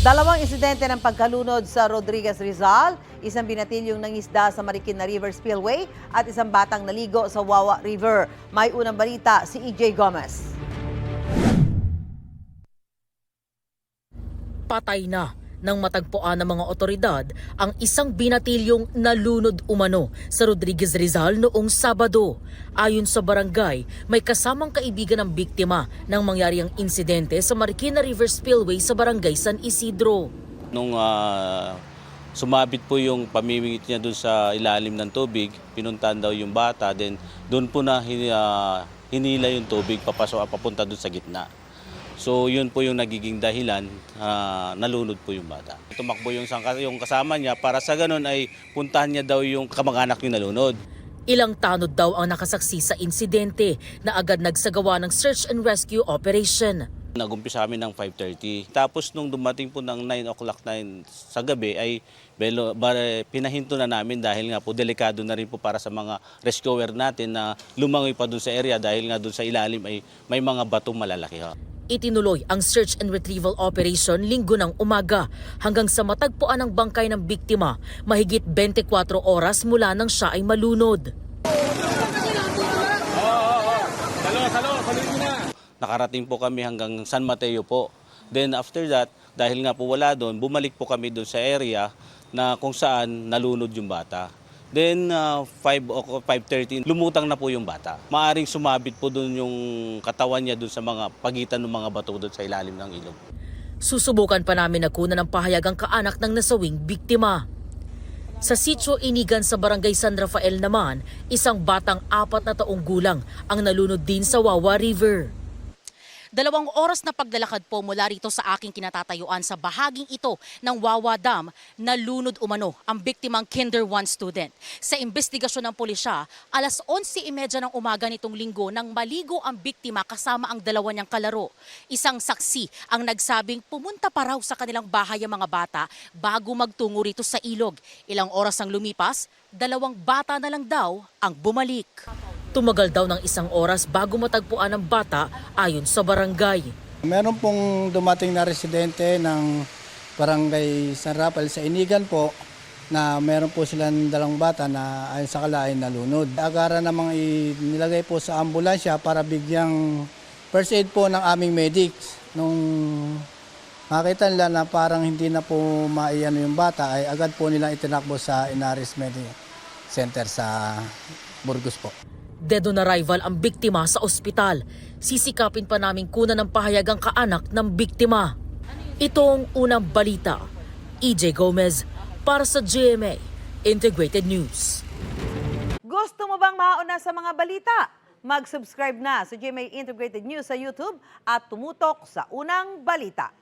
Dalawang insidente ng pagkalunod sa Rodriguez Rizal, isang binatilyong nangisda sa Marikina River Spillway at isang batang naligo sa Wawa River. May unang balita si EJ Gomez. Patay na nang matagpuan ng mga otoridad ang isang binatilyong nalunod umano sa Rodriguez Rizal noong Sabado. Ayon sa barangay, may kasamang kaibigan ng biktima nang mangyari ang insidente sa Marikina River Spillway sa barangay San Isidro. Nung sumabit po yung pamimingit niya doon sa ilalim ng tubig, pinuntahan daw yung bata, then doon po na hinila yung tubig papunta doon sa gitna. So yun po yung nagiging dahilan, nalunod po yung bata. Tumakbo yung kasama niya para sa ganun ay puntahan niya daw yung kamag-anak yung nalunod. Ilang tanod daw ang nakasaksi sa insidente na agad nagsagawa ng search and rescue operation. Nag-umpisa kami ng 5:30. Tapos nung dumating po ng 9 o'clock sa gabi ay pinahinto na namin dahil nga po delikado na rin po para sa mga rescuer natin na lumangoy pa dun sa area dahil nga dun sa ilalim ay may mga batong malalaki. Itinuloy ang search and retrieval operation linggo ng umaga hanggang sa matagpuan ang bangkay ng biktima mahigit 24 oras mula nang siya ay malunod. Nakarating po kami hanggang San Mateo po. Then after that, dahil nga po wala doon, bumalik po kami doon sa area na kung saan nalunod yung bata. Then 5 o 5:30, lumutang na po yung bata. Maaring sumabit po doon yung katawan niya doon sa mga pagitan ng mga bato doon sa ilalim ng ilog. Susubukan pa namin na kunan ng pahayag ang kaanak ng nasawing biktima. Sa Sitio Inigan sa Barangay San Rafael naman, isang batang 4 na taong gulang ang nalunod din sa Wawa River. 2 oras na paglalakad po mula rito sa aking kinatatayuan sa bahaging ito ng Wawa Dam, nalunod umano ang biktimang Kinder 1 student. Sa investigasyon ng pulisya, alas 11:30 ng umaga nitong linggo nang maligo ang biktima kasama ang 2 niyang kalaro. Isang saksi ang nagsabing pumunta pa raw sa kanilang bahay ang mga bata bago magtungo rito sa ilog. Ilang oras ang lumipas, 2 bata na lang daw ang bumalik. Tumagal daw ng 1 oras bago matagpuan ang bata ayon sa barangay. Meron pong dumating na residente ng Barangay San Rafael sa Inigan po na meron po silang 2 bata na ayon sa kalain nalunod. Agaran namang nilagay po sa ambulansya para bigyang first aid po ng aming medics. Nung makita nila na parang hindi na po maiano yung bata ay agad po nilang itinakbo sa Inaris Medical Center sa Burgos po. Dead on arrival ang biktima sa ospital. Sisikapin pa namin kunan ng pahayag ang kaanak ng biktima. Ito ang unang balita. EJ Gomez para sa GMA Integrated News. Gusto mo bang mauna sa mga balita? Mag-subscribe na sa GMA Integrated News sa YouTube at tumutok sa unang balita.